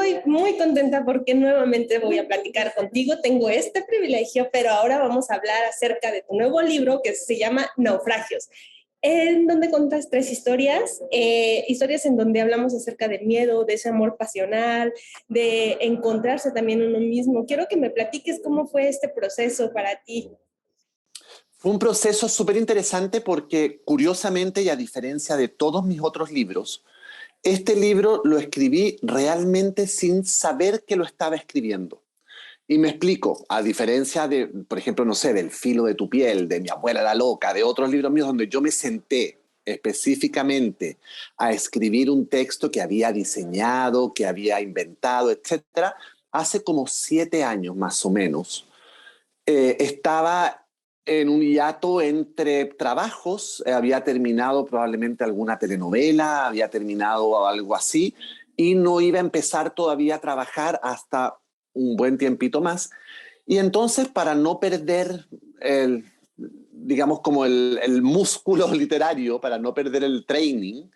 estoy muy contenta porque nuevamente voy a platicar contigo. Tengo este privilegio, pero ahora vamos a hablar acerca de tu nuevo libro que se llama Naufragios, en donde contas tres historias, historias en donde hablamos acerca del miedo, de ese amor pasional, de encontrarse también uno mismo. Quiero que me platiques cómo fue este proceso para ti. Fue un proceso súper interesante porque, curiosamente, y a diferencia de todos mis otros libros, este libro lo escribí realmente sin saber que lo estaba escribiendo. Y me explico, a diferencia de, por ejemplo, no sé, del Filo de tu piel, de Mi abuela la loca, de otros libros míos donde yo me senté específicamente a escribir un texto que había diseñado, que había inventado, etcétera, hace como 7 años más o menos. Estaba en un hiato entre trabajos, había terminado probablemente alguna telenovela, había terminado algo así, y no iba a empezar todavía a trabajar hasta un buen tiempito más. Y entonces, para no perder digamos, como el músculo literario, para no perder el training,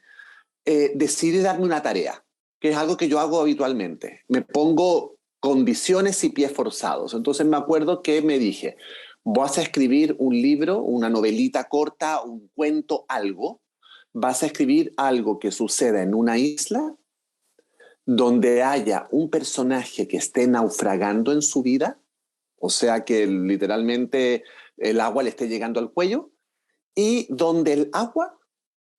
decidí darme una tarea, que es algo que yo hago habitualmente. Me pongo condiciones y pies forzados. Entonces me acuerdo que me dije, vas a escribir un libro, una novelita corta, un cuento, algo. Vas a escribir algo que suceda en una isla donde haya un personaje que esté naufragando en su vida, o sea que literalmente el agua le esté llegando al cuello, y donde el agua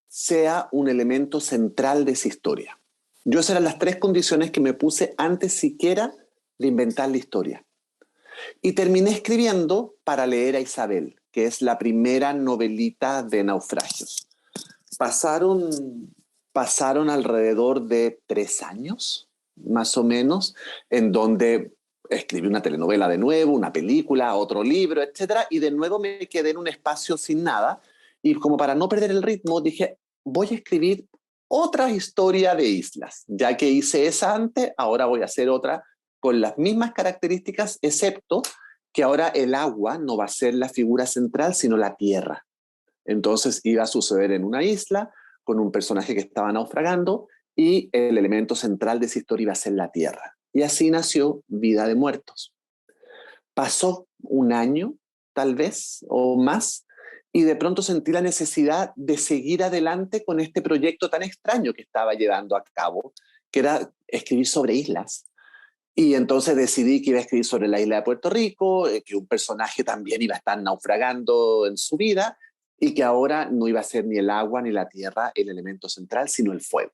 sea un elemento central de esa historia. Yo esas eran las 3 condiciones que me puse antes siquiera de inventar la historia. Y terminé escribiendo Para leer a Isabel, que es la primera novelita de Naufragios. Pasaron alrededor de 3 años, más o menos, en donde escribí una telenovela de nuevo, una película, otro libro, etcétera, y de nuevo me quedé en un espacio sin nada, y como para no perder el ritmo, dije, voy a escribir otra historia de islas. Ya que hice esa antes, ahora voy a hacer otra con las mismas características, excepto que ahora el agua no va a ser la figura central, sino la tierra. Entonces iba a suceder en una isla con un personaje que estaba naufragando y el elemento central de esa historia iba a ser la tierra. Y así nació Vida de Muertos. Pasó un año, tal vez, o más, y de pronto sentí la necesidad de seguir adelante con este proyecto tan extraño que estaba llevando a cabo, que era escribir sobre islas. Y entonces decidí que iba a escribir sobre la isla de Puerto Rico, que un personaje también iba a estar naufragando en su vida y que ahora no iba a ser ni el agua ni la tierra el elemento central, sino el fuego.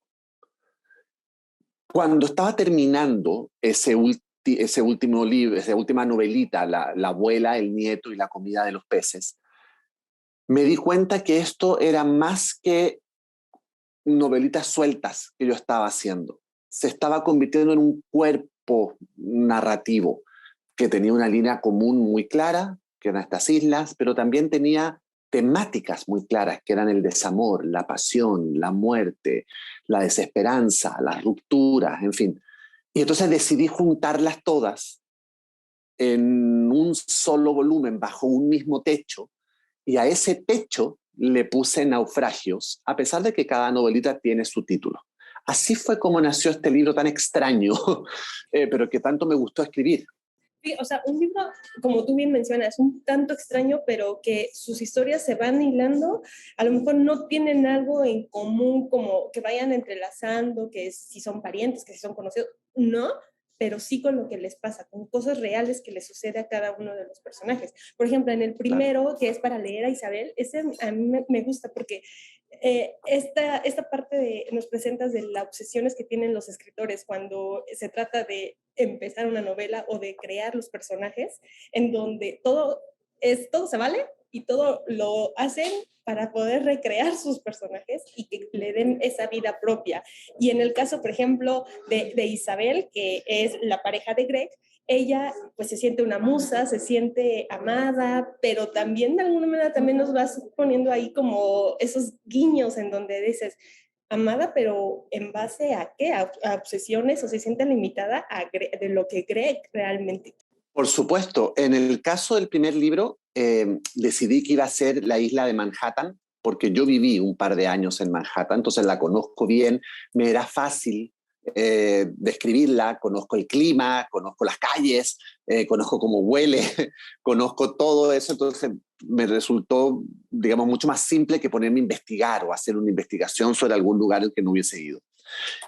Cuando estaba terminando ese último libro, esa última novelita, la abuela, el nieto y la comida de los peces, me di cuenta que esto era más que novelitas sueltas que yo estaba haciendo. Se estaba convirtiendo en un cuerpo narrativo que tenía una línea común muy clara, que eran estas islas, pero también tenía temáticas muy claras, que eran el desamor, la pasión, la muerte, la desesperanza, las rupturas, en fin. Y entonces decidí juntarlas todas en un solo volumen, bajo un mismo techo, y a ese techo le puse Naufragios, a pesar de que cada novelita tiene su título. Así fue como nació este libro tan extraño, pero que tanto me gustó escribir. Sí, o sea, un libro, como tú bien mencionas, un tanto extraño, pero que sus historias se van hilando, a lo mejor no tienen algo en común, como que vayan entrelazando, que si son parientes, que si son conocidos, no, pero sí con lo que les pasa, con cosas reales que les sucede a cada uno de los personajes. Por ejemplo, en el primero, claro, que es Para leer a Isabel, ese a mí me gusta porque esta parte nos presentas de las obsesiones que tienen los escritores cuando se trata de empezar una novela o de crear los personajes, en donde todo se vale y todo lo hacen para poder recrear sus personajes y que le den esa vida propia. Y en el caso, por ejemplo, de Isabel, que es la pareja de Greg, ella pues se siente una musa, se siente amada, pero también de alguna manera también nos vas poniendo ahí como esos guiños en donde dices, amada, pero ¿en base a qué? ¿A obsesiones o se siente limitada de lo que Greg realmente? Por supuesto, en el caso del primer libro, decidí que iba a ser la isla de Manhattan, porque yo viví un par de años en Manhattan, entonces la conozco bien, me era fácil describirla, conozco el clima, conozco las calles, conozco cómo huele, conozco todo eso, entonces me resultó, digamos, mucho más simple que ponerme a investigar o hacer una investigación sobre algún lugar en que no hubiese ido.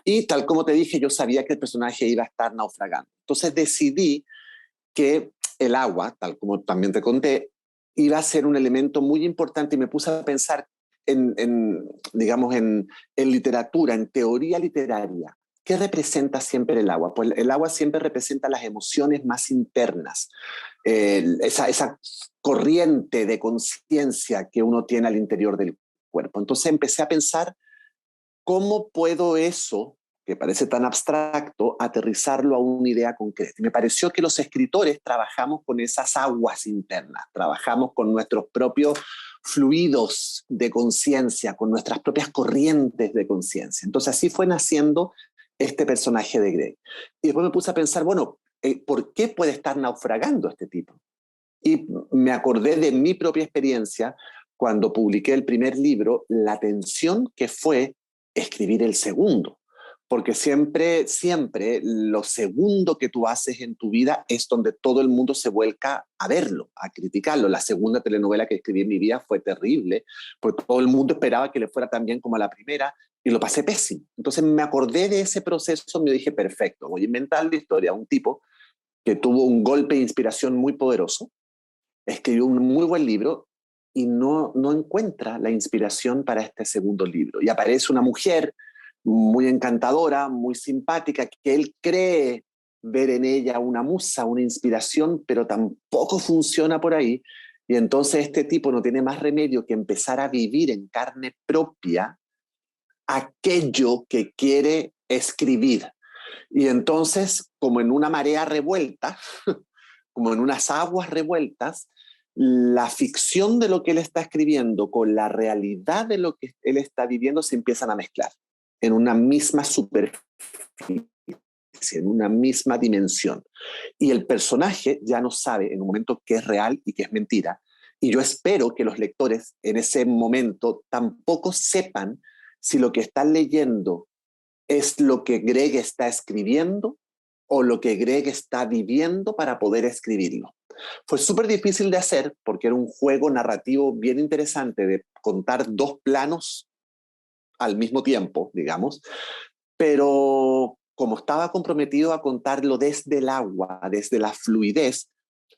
Y tal como te dije, yo sabía que el personaje iba a estar naufragando. Entonces decidí que el agua, tal como también te conté, iba a ser un elemento muy importante y me puse a pensar digamos, en literatura, en teoría literaria. ¿Qué representa siempre el agua? Pues el agua siempre representa las emociones más internas, esa corriente de conciencia que uno tiene al interior del cuerpo. Entonces empecé a pensar cómo puedo eso, que parece tan abstracto, aterrizarlo a una idea concreta. Y me pareció que los escritores trabajamos con esas aguas internas, trabajamos con nuestros propios fluidos de conciencia, con nuestras propias corrientes de conciencia. Entonces así fue naciendo este personaje de Greg. Y después me puse a pensar, bueno, ¿por qué puede estar naufragando este tipo? Y me acordé de mi propia experiencia cuando publiqué el primer libro, la tensión que fue escribir el segundo. Porque siempre, siempre lo segundo que tú haces en tu vida es donde todo el mundo se vuelca a verlo, a criticarlo. La segunda telenovela que escribí en mi vida fue terrible, porque todo el mundo esperaba que le fuera tan bien como a la primera y lo pasé pésimo. Entonces me acordé de ese proceso, me dije, perfecto, voy a inventar la historia de un tipo que tuvo un golpe de inspiración muy poderoso, escribió un muy buen libro y no encuentra la inspiración para este segundo libro. Y aparece una mujer muy encantadora, muy simpática, que él cree ver en ella una musa, una inspiración, pero tampoco funciona por ahí. Y entonces este tipo no tiene más remedio que empezar a vivir en carne propia aquello que quiere escribir. Y entonces, como en una marea revuelta, como en unas aguas revueltas, la ficción de lo que él está escribiendo con la realidad de lo que él está viviendo se empiezan a mezclar en una misma superficie, en una misma dimensión. Y el personaje ya no sabe en un momento qué es real y qué es mentira. Y yo espero que los lectores en ese momento tampoco sepan si lo que están leyendo es lo que Greg está escribiendo o lo que Greg está viviendo para poder escribirlo. Fue súper difícil de hacer porque era un juego narrativo bien interesante de contar dos planos al mismo tiempo, digamos, pero como estaba comprometido a contarlo desde el agua, desde la fluidez,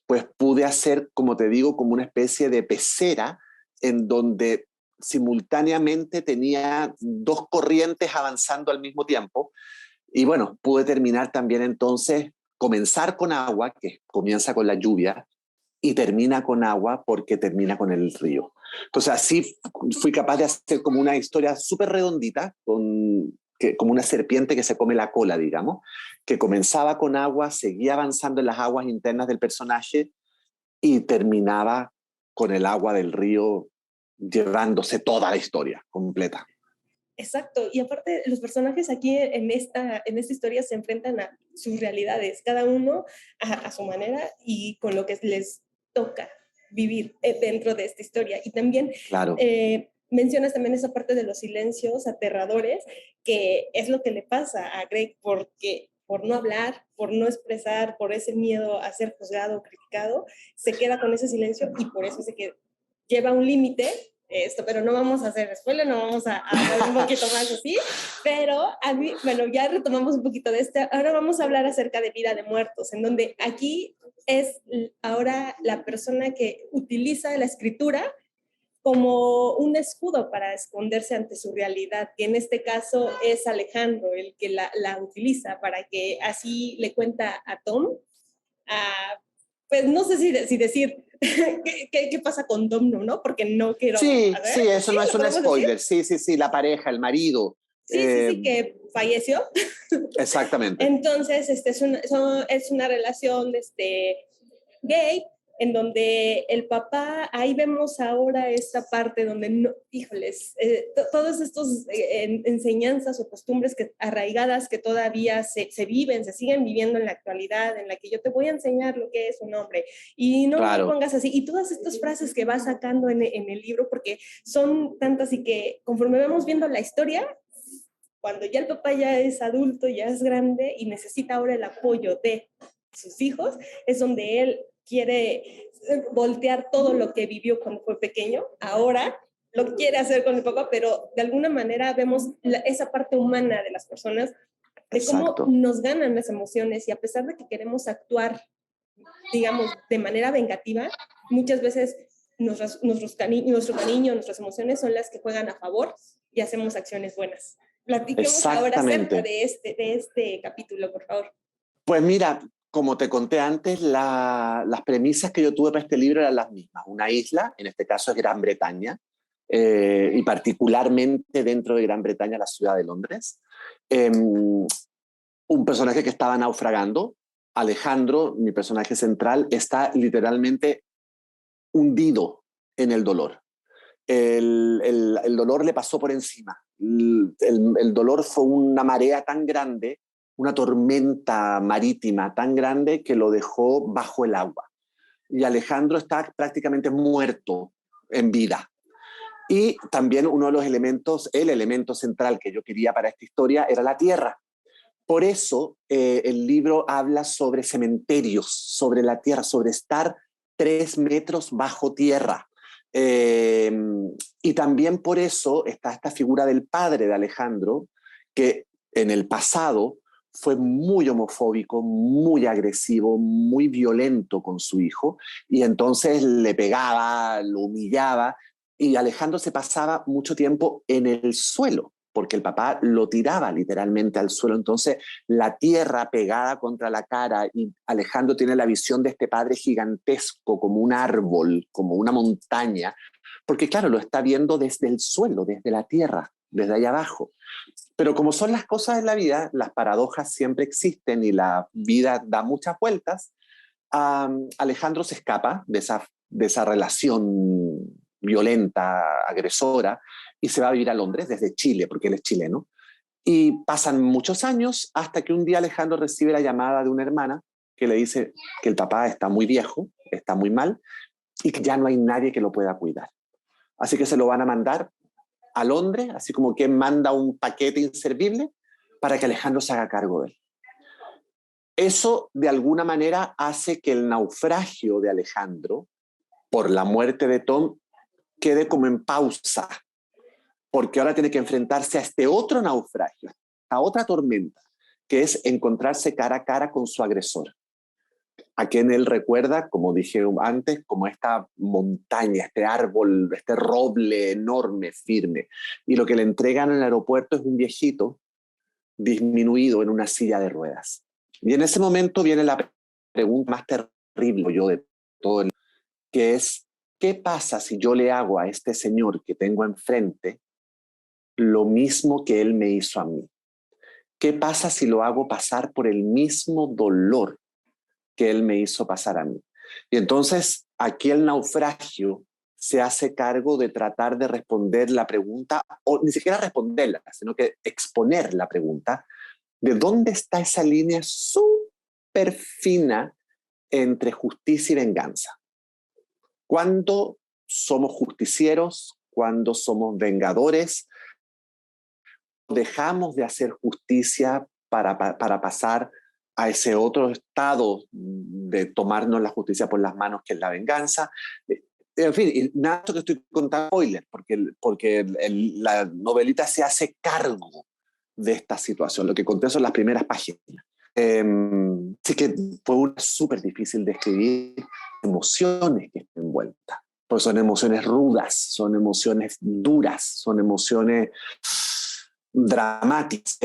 pues pude hacer, como te digo, como una especie de pecera en donde simultáneamente tenía dos corrientes avanzando al mismo tiempo. Y bueno, pude terminar también entonces, comenzar con agua, que comienza con la lluvia, y termina con agua porque termina con el río. Entonces así fui capaz de hacer como una historia súper redondita, como una serpiente que se come la cola, digamos, que comenzaba con agua, seguía avanzando en las aguas internas del personaje y terminaba con el agua del río llevándose toda la historia completa. Exacto, y aparte los personajes aquí en esta historia se enfrentan a sus realidades, cada uno a su manera y con lo que les toca vivir dentro de esta historia. Y también Claro. mencionas también esa parte de los silencios aterradores, que es lo que le pasa a Greg porque por no hablar, por no expresar, por ese miedo a ser juzgado, criticado, se queda con ese silencio y por eso lleva un límite pero no vamos a hacer spoiler, no vamos a hablar un poquito más así, pero a mí, bueno, ya retomamos un poquito de este, ahora vamos a hablar acerca de Vida de Muertos, en donde aquí es ahora la persona que utiliza la escritura como un escudo para esconderse ante su realidad, que en este caso es Alejandro el que la utiliza para que así le cuenta a Tom, a, pues no sé si decir ¿qué pasa con Domno, ¿no? Porque no quiero... Sí, A ver, sí, eso ¿sí? no es ¿Lo un podemos decir? spoiler. Sí, sí, sí, la pareja, el marido. Sí, sí, sí, que falleció. Exactamente. Entonces, es una relación gay, en donde el papá, ahí vemos ahora esta parte donde, no, híjoles, todas estas enseñanzas o costumbres arraigadas que todavía se viven, se siguen viviendo en la actualidad, en la que yo te voy a enseñar lo que es un hombre y no me Claro. pongas así. Y todas estas frases que va sacando en el libro, porque son tantas y que conforme vamos viendo la historia, cuando ya el papá ya es adulto, ya es grande y necesita ahora el apoyo de sus hijos, es donde él quiere voltear todo lo que vivió cuando fue pequeño, ahora lo quiere hacer con el papá, pero de alguna manera vemos esa parte humana de las personas, de cómo Exacto. nos ganan las emociones y a pesar de que queremos actuar, digamos, de manera vengativa, muchas veces nuestro cariño, nuestras emociones son las que juegan a favor y hacemos acciones buenas. Platiquemos ahora acerca Exactamente. de este capítulo, por favor. Pues mira, como te conté antes, las premisas que yo tuve para este libro eran las mismas. Una isla, en este caso es Gran Bretaña, y particularmente dentro de Gran Bretaña, la ciudad de Londres. Un personaje que estaba naufragando, Alejandro, mi personaje central, está literalmente hundido en el dolor. El dolor le pasó por encima. El dolor fue una marea tan grande, una tormenta marítima tan grande que lo dejó bajo el agua. Y Alejandro está prácticamente muerto en vida. Y también uno de los elementos, el elemento central que yo quería para esta historia era la tierra. Por eso el libro habla sobre cementerios, sobre la tierra, sobre estar 3 metros bajo tierra. Eh, y también por eso está esta figura del padre de Alejandro, que en el pasado fue muy homofóbico, muy agresivo, muy violento con su hijo, y entonces le pegaba, lo humillaba, y Alejandro se pasaba mucho tiempo en el suelo, porque el papá lo tiraba literalmente al suelo. Entonces la tierra pegada contra la cara, y Alejandro tiene la visión de este padre gigantesco, como un árbol, como una montaña, porque claro, lo está viendo desde el suelo, desde la tierra, desde allá abajo. Pero como son las cosas en la vida, las paradojas siempre existen y la vida da muchas vueltas. Alejandro se escapa de esa relación violenta, agresora, y se va a vivir a Londres desde Chile, porque él es chileno. Y pasan muchos años hasta que un día Alejandro recibe la llamada de una hermana que le dice que el papá está muy viejo, está muy mal, y que ya no hay nadie que lo pueda cuidar. Así que se lo van a mandar a Londres, así como que manda un paquete inservible para que Alejandro se haga cargo de él. Eso de alguna manera hace que el naufragio de Alejandro por la muerte de Tom quede como en pausa, porque ahora tiene que enfrentarse a este otro naufragio, a otra tormenta, que es encontrarse cara a cara con su agresor, a quien él recuerda, como dije antes, como esta montaña, este árbol, este roble enorme, firme. Y lo que le entregan en el aeropuerto es un viejito disminuido en una silla de ruedas. Y en ese momento viene la pregunta más terrible yo de todo el, que es, ¿qué pasa si yo le hago a este señor que tengo enfrente lo mismo que él me hizo a mí? ¿Qué pasa si lo hago pasar por el mismo dolor que él me hizo pasar a mí? Y entonces aquí el naufragio se hace cargo de tratar de responder la pregunta, o ni siquiera responderla, sino que exponer la pregunta de dónde está esa línea súper fina entre justicia y venganza. ¿Cuándo somos justicieros? ¿Cuándo somos vengadores? Dejamos de hacer justicia para pasar a ese otro estado de tomarnos la justicia por las manos, que es la venganza. En fin, nada que estoy contando spoiler, porque la novelita se hace cargo de esta situación. Lo que conté son las primeras páginas. Sí que fue súper difícil de escribir emociones que estén envueltas. Pues son emociones rudas, son emociones duras, son emociones dramáticas.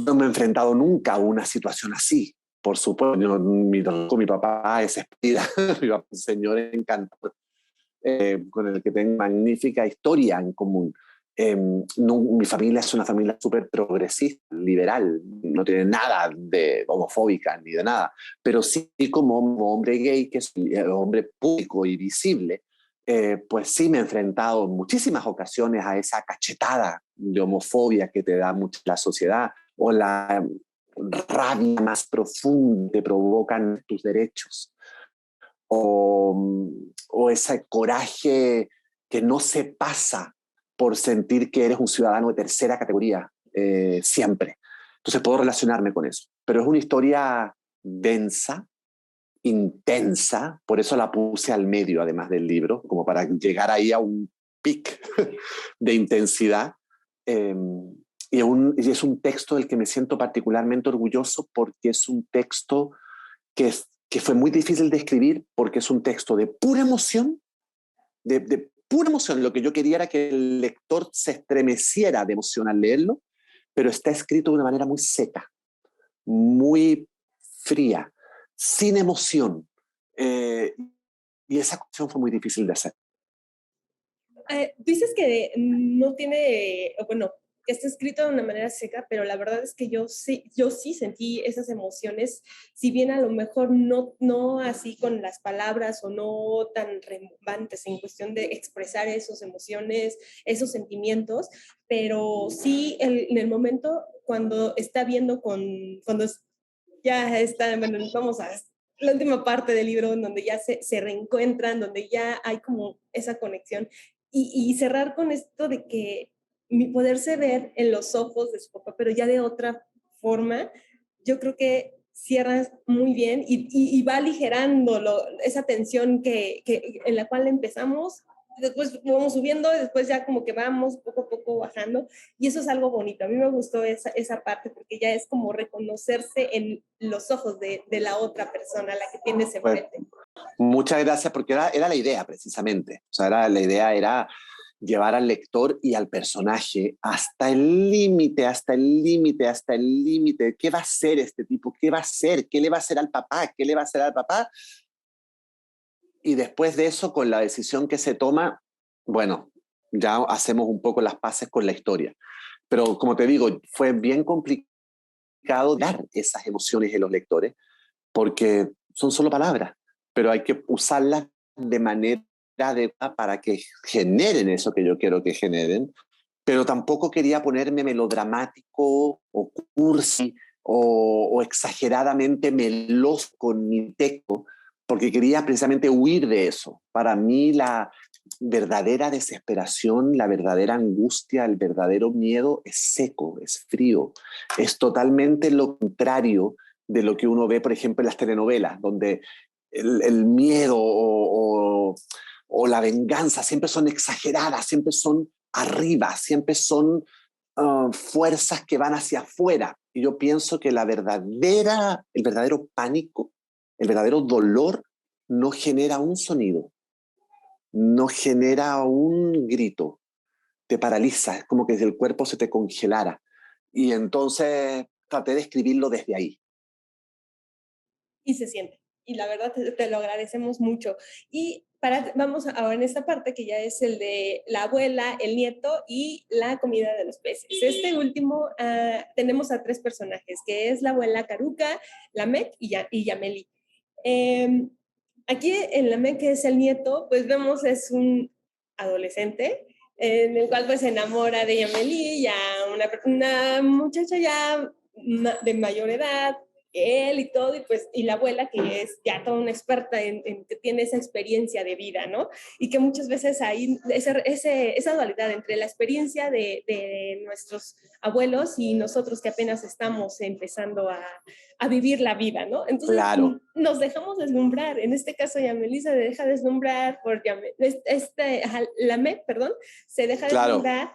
No me he enfrentado nunca a una situación así. Por supuesto, mi papá es espía, mi papá es un señor encantador, con el que tengo magnífica historia en común. No, mi familia es una familia súper progresista, liberal, no tiene nada de homofóbica ni de nada, pero sí como hombre gay, que es hombre público y visible, pues sí me he enfrentado en muchísimas ocasiones a esa cachetada de homofobia que te da mucho la sociedad, o la rabia más profunda que provocan tus derechos, o ese coraje que no se pasa por sentir que eres un ciudadano de tercera categoría. siempre. Entonces puedo relacionarme con eso. Pero es una historia densa, intensa, por eso la puse al medio, además del libro, como para llegar ahí a un pic de intensidad. Eh, y es un texto del que me siento particularmente orgulloso porque es un texto que fue muy difícil de escribir porque es un texto de pura emoción, de pura emoción. Lo que yo quería era que el lector se estremeciera de emoción al leerlo, pero está escrito de una manera muy seca, muy fría, sin emoción. Y esa cuestión fue muy difícil de hacer. Dices que no tiene, bueno, que está escrito de una manera seca, pero la verdad es que yo sí sentí esas emociones, si bien a lo mejor no así con las palabras o no tan rimbombantes en cuestión de expresar esas emociones, esos sentimientos, pero sí en el momento cuando está viendo cuando ya está, bueno, vamos a la última parte del libro, en donde ya se reencuentran, donde ya hay como esa conexión. Y cerrar con esto de que poderse ver en los ojos de su papá, pero ya de otra forma, yo creo que cierras muy bien y va aligerando esa tensión en la cual empezamos, después vamos subiendo, después ya como que vamos poco a poco bajando, y eso es algo bonito. A mí me gustó esa parte porque ya es como reconocerse en los ojos de la otra persona, la que tienes Pues, enfrente. muchas gracias, porque era la idea precisamente. O sea, la idea era llevar al lector y al personaje hasta el límite, hasta el límite, hasta el límite. ¿Qué va a hacer este tipo? ¿Qué va a hacer? ¿Qué le va a hacer al papá? ¿Qué le va a hacer al papá? Y después de eso, con la decisión que se toma, bueno, ya hacemos un poco las paces con la historia. Pero como te digo, fue bien complicado dar esas emociones en los lectores, porque son solo palabras, pero hay que usarlas de manera adecuada para que generen eso que yo quiero que generen, pero tampoco quería ponerme melodramático o cursi o exageradamente meloso con mi texto, porque quería precisamente huir de eso. Para mí la verdadera desesperación, la verdadera angustia, el verdadero miedo es seco, es frío, es totalmente lo contrario de lo que uno ve, por ejemplo, en las telenovelas, donde el miedo o la venganza siempre son exageradas, siempre son arriba, siempre son fuerzas que van hacia afuera. Y yo pienso que el verdadero pánico, el verdadero dolor no genera un sonido, no genera un grito, te paraliza, es como que el cuerpo se te congelara. Y entonces traté de escribirlo desde ahí. Y se siente. Y la verdad te lo agradecemos mucho. Y vamos ahora en esta parte que ya es el de la abuela, el nieto y la comida de los peces. Este último tenemos a tres personajes, que es la abuela Caruca, Lamec y Yameli. Aquí en Lamec, que es el nieto, pues vemos es un adolescente en el cual pues se enamora de Yameli, ya una muchacha ya de mayor edad, él y todo, y la abuela que es ya toda una experta que tiene esa experiencia de vida, ¿no? Y que muchas veces hay esa dualidad entre la experiencia de nuestros abuelos y nosotros que apenas estamos empezando a vivir la vida, ¿no? Entonces Claro, nos dejamos deslumbrar. En este caso, Yamelí se deja deslumbrar Lamec, perdón, se deja claro. deslumbrar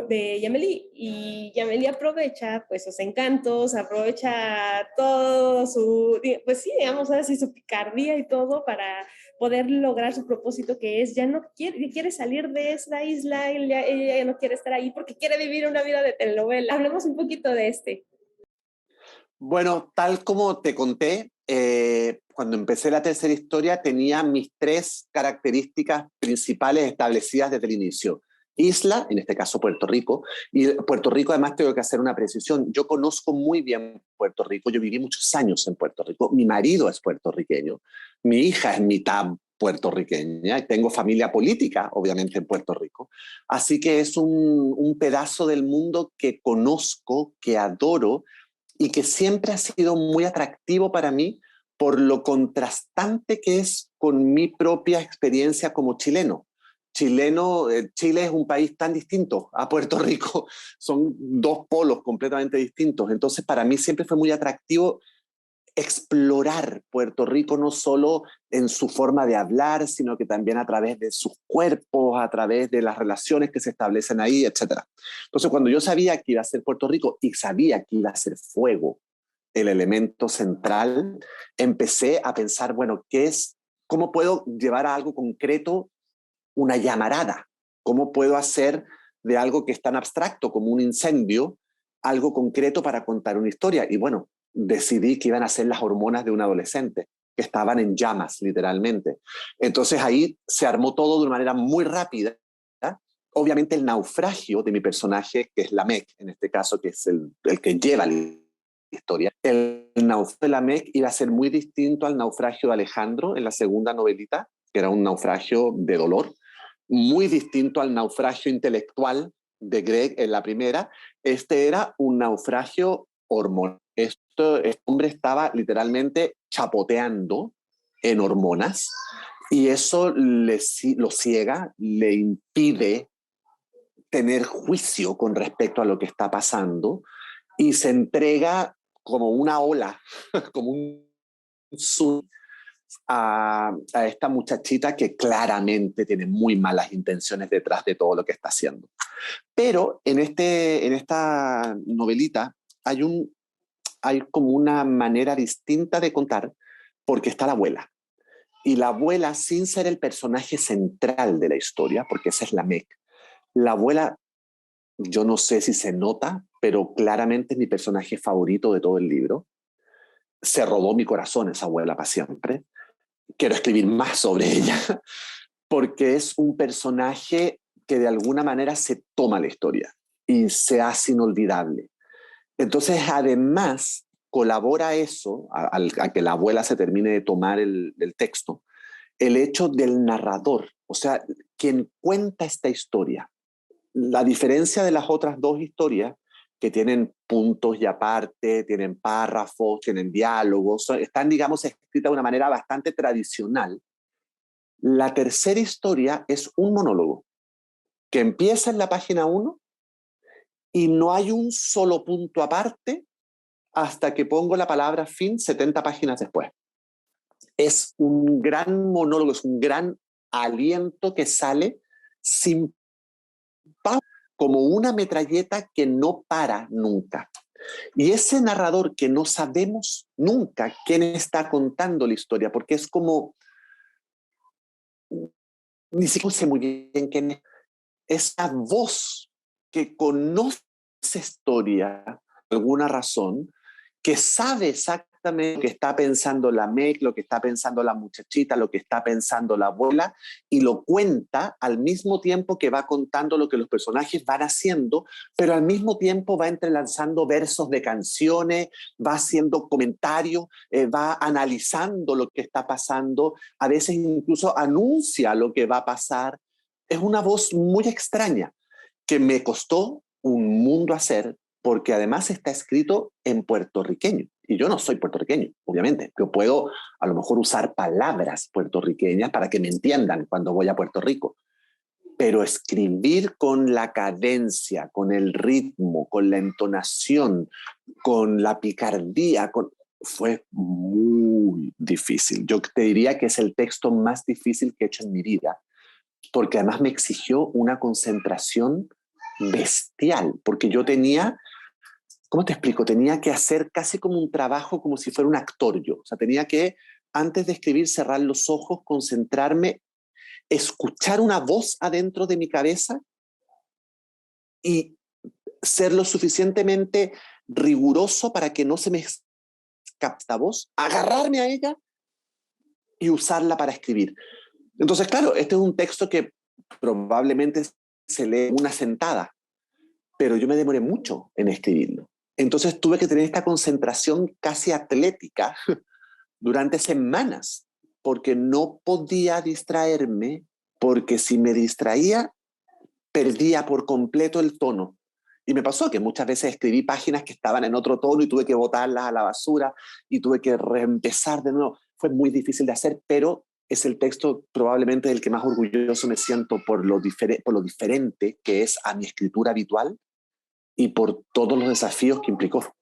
de Yameli, y Yameli aprovecha pues sus encantos, aprovecha todo pues sí, digamos así, su picardía y todo para poder lograr su propósito, que es ya no quiere salir de esa isla, ella ya no quiere estar ahí porque quiere vivir una vida de telenovela. Hablemos un poquito de este. Bueno, tal como te conté, cuando empecé la tercera historia tenía mis tres características principales establecidas desde el inicio. Isla, en este caso Puerto Rico, y Puerto Rico además tengo que hacer una precisión. Yo conozco muy bien Puerto Rico, yo viví muchos años en Puerto Rico, mi marido es puertorriqueño, mi hija es mitad puertorriqueña, y tengo familia política, obviamente, en Puerto Rico. Así que es un pedazo del mundo que conozco, que adoro, y que siempre ha sido muy atractivo para mí por lo contrastante que es con mi propia experiencia como chileno. chileno, Chile es un país tan distinto a Puerto Rico, son dos polos completamente distintos, entonces para mí siempre fue muy atractivo explorar Puerto Rico no solo en su forma de hablar, sino que también a través de sus cuerpos, a través de las relaciones que se establecen ahí, etcétera. Entonces, cuando yo sabía que iba a ser Puerto Rico y sabía que iba a ser fuego el elemento central, empecé a pensar, bueno, ¿cómo puedo llevar a algo concreto una llamarada? ¿Cómo puedo hacer de algo que es tan abstracto como un incendio algo concreto para contar una historia? Y bueno, decidí que iban a ser las hormonas de un adolescente, que estaban en llamas, literalmente. Entonces ahí se armó todo de una manera muy rápida. Obviamente el naufragio de mi personaje, que es Lamec, en este caso, que es el que lleva la historia. El naufragio de Lamec iba a ser muy distinto al naufragio de Alejandro en la segunda novelita, que era un naufragio de dolor, muy distinto al naufragio intelectual de Greg en la primera. Este era un naufragio hormonal. Este hombre estaba literalmente chapoteando en hormonas y eso lo ciega, le impide tener juicio con respecto a lo que está pasando y se entrega como una ola, como un tsunami a esta muchachita que claramente tiene muy malas intenciones detrás de todo lo que está haciendo. Pero en esta novelita hay como una manera distinta de contar porque está la abuela. Y la abuela, sin ser el personaje central de la historia, porque esa es la Meg, la abuela, yo no sé si se nota, pero claramente es mi personaje favorito de todo el libro. Se robó mi corazón esa abuela para siempre. Quiero escribir más sobre ella, porque es un personaje que de alguna manera se toma la historia y se hace inolvidable. Entonces, además, colabora eso, a que la abuela se termine de tomar el texto, el hecho del narrador, o sea, quien cuenta esta historia. La diferencia de las otras dos historias, que tienen puntos y aparte, tienen párrafos, tienen diálogos, están, digamos, escritas de una manera bastante tradicional. La tercera historia es un monólogo que empieza en la página 1 y no hay un solo punto aparte hasta que pongo la palabra fin 70 páginas después. Es un gran monólogo, es un gran aliento que sale sin pausa, como una metralleta que no para nunca. Y ese narrador que no sabemos nunca quién está contando la historia, porque es como, ni siquiera sé muy bien quién es, esa voz que conoce esa historia por alguna razón, que sabe exactamente lo que está pensando la Meg, lo que está pensando la muchachita, lo que está pensando la abuela, y lo cuenta al mismo tiempo que va contando lo que los personajes van haciendo, pero al mismo tiempo va entrelazando versos de canciones, va haciendo comentarios, va analizando lo que está pasando, a veces incluso anuncia lo que va a pasar. Es una voz muy extraña que me costó un mundo hacer, porque además está escrito en puertorriqueño. Y yo no soy puertorriqueño, obviamente. Yo puedo a lo mejor usar palabras puertorriqueñas para que me entiendan cuando voy a Puerto Rico. Pero escribir con la cadencia, con el ritmo, con la entonación, con la picardía, fue muy difícil. Yo te diría que es el texto más difícil que he hecho en mi vida, porque además me exigió una concentración bestial, porque yo tenía, ¿cómo te explico? Tenía que hacer casi como un trabajo como si fuera un actor yo. O sea, tenía que, antes de escribir, cerrar los ojos, concentrarme, escuchar una voz adentro de mi cabeza y ser lo suficientemente riguroso para que no se me escape esta voz, agarrarme a ella y usarla para escribir. Entonces, claro, este es un texto que probablemente se lee una sentada, pero yo me demoré mucho en escribirlo. Entonces tuve que tener esta concentración casi atlética durante semanas, porque no podía distraerme, porque si me distraía, perdía por completo el tono. Y me pasó que muchas veces escribí páginas que estaban en otro tono y tuve que botarlas a la basura y tuve que reempezar de nuevo. Fue muy difícil de hacer, pero es el texto probablemente del que más orgulloso me siento por lo diferente que es a mi escritura habitual y por todos los desafíos que implicó.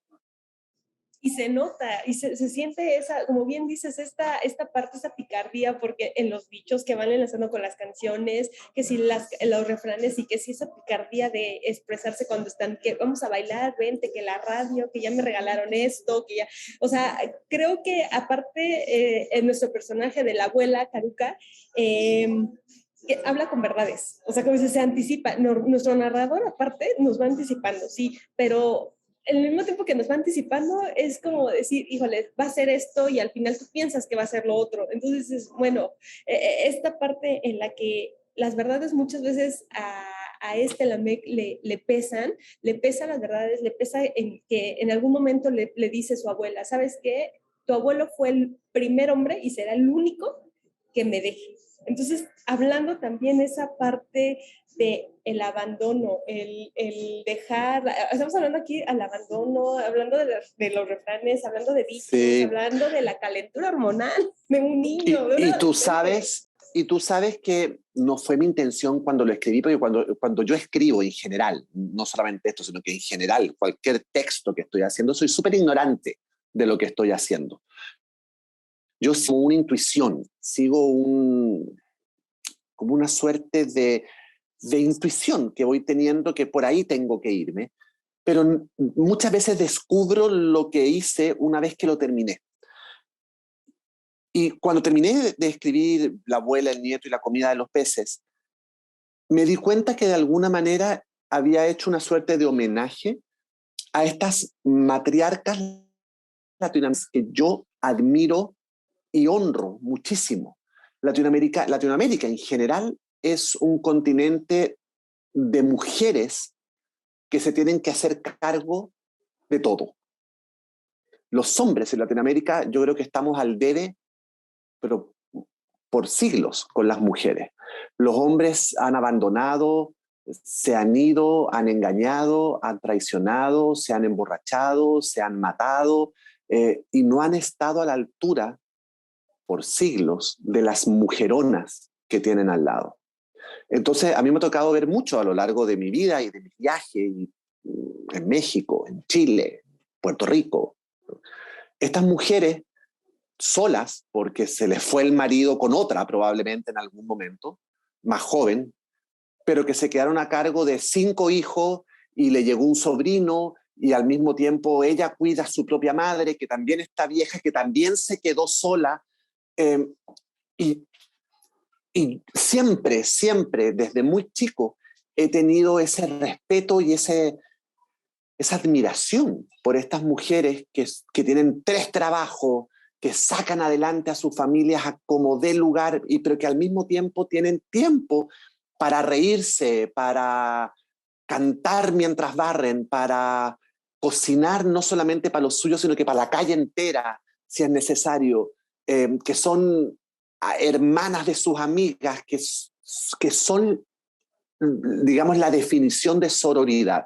Y se nota, y se siente esa, como bien dices, esta parte, esa picardía, porque en los dichos que van enlazando con las canciones, que si los refranes y que si esa picardía de expresarse cuando están, que vamos a bailar, vente, que la radio, que ya me regalaron esto, que ya, o sea, creo que aparte en nuestro personaje de la abuela Caruca, que habla con verdades, o sea, como se anticipa, nuestro narrador aparte nos va anticipando, sí, pero al mismo tiempo que nos va anticipando, es como decir, híjole, va a ser esto y al final tú piensas que va a ser lo otro. Entonces, es, bueno, esta parte en la que las verdades muchas veces a este Lamec le pesan, le pesan las verdades, le pesa en que en algún momento le dice su abuela, ¿sabes qué? Tu abuelo fue el primer hombre y será el único que me deje. Entonces, hablando también esa parte de el abandono, el dejar, estamos hablando aquí al abandono, hablando de los refranes, hablando de dichos, Sí. hablando de la calentura hormonal de un niño. Y tú sabes, que no fue mi intención cuando lo escribí, porque cuando yo escribo en general, no solamente esto, sino que en general, cualquier texto que estoy haciendo, soy súper ignorante de lo que estoy haciendo. Yo sigo una intuición, como una suerte de intuición que voy teniendo, que por ahí tengo que irme, pero muchas veces descubro lo que hice una vez que lo terminé. Y cuando terminé de escribir La abuela, el nieto y la comida de los peces, me di cuenta que de alguna manera había hecho una suerte de homenaje a estas matriarcas latinoamericanas que yo admiro y honro muchísimo. Latinoamérica en general es un continente de mujeres que se tienen que hacer cargo de todo. Los hombres en Latinoamérica, yo creo que estamos al debe, pero por siglos con las mujeres. Los hombres han abandonado, se han ido, han engañado, han traicionado, se han emborrachado, se han matado y no han estado a la altura por siglos de las mujeronas que tienen al lado. Entonces, a mí me ha tocado ver mucho a lo largo de mi vida y de mis viajes en México, en Chile, Puerto Rico. Estas mujeres solas, porque se les fue el marido con otra probablemente en algún momento, más joven, pero que se quedaron a cargo de 5 hijos y le llegó un sobrino y al mismo tiempo ella cuida a su propia madre, que también está vieja, que también se quedó sola. Eh, y, y siempre, siempre, desde muy chico, he tenido ese respeto y esa admiración por estas mujeres que tienen 3 trabajos, que sacan adelante a sus familias a como dé lugar, pero que al mismo tiempo tienen tiempo para reírse, para cantar mientras barren, para cocinar no solamente para los suyos, sino que para la calle entera, si es necesario, que son hermanas de sus amigas, que son, digamos, la definición de sororidad.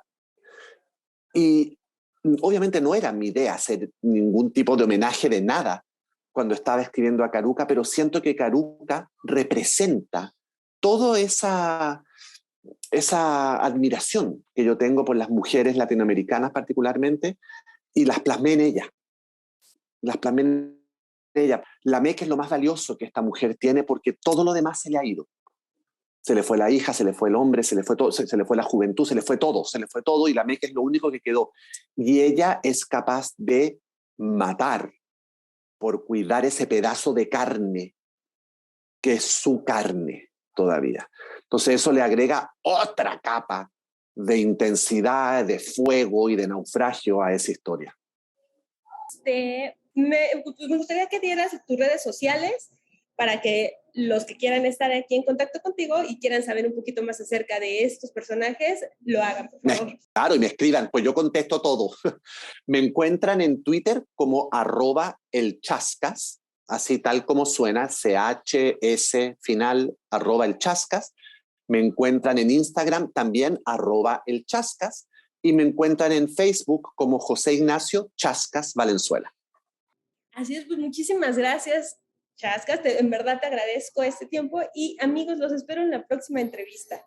Y obviamente no era mi idea hacer ningún tipo de homenaje de nada cuando estaba escribiendo a Caruca, pero siento que Caruca representa toda esa admiración que yo tengo por las mujeres latinoamericanas particularmente, y las plasmé en ella. Las plasmé en ella. La Meca es lo más valioso que esta mujer tiene porque todo lo demás se le ha ido. Se le fue la hija, se le fue el hombre, se le fue todo, se le fue la juventud, se le fue todo y la Meca es lo único que quedó. Y ella es capaz de matar por cuidar ese pedazo de carne que es su carne todavía. Entonces eso le agrega otra capa de intensidad, de fuego y de naufragio a esa historia. Me gustaría que dieras tus redes sociales para que los que quieran estar aquí en contacto contigo y quieran saber un poquito más acerca de estos personajes, lo hagan, por favor. Claro, y me escriban, pues yo contesto todo. Me encuentran en Twitter como @elchascas, así tal como suena, CHS final, @elchascas. Me encuentran en Instagram también @elchascas y me encuentran en Facebook como José Ignacio Chascas Valenzuela. Así es, pues muchísimas gracias. Chascas, en verdad te agradezco este tiempo y amigos, los espero en la próxima entrevista.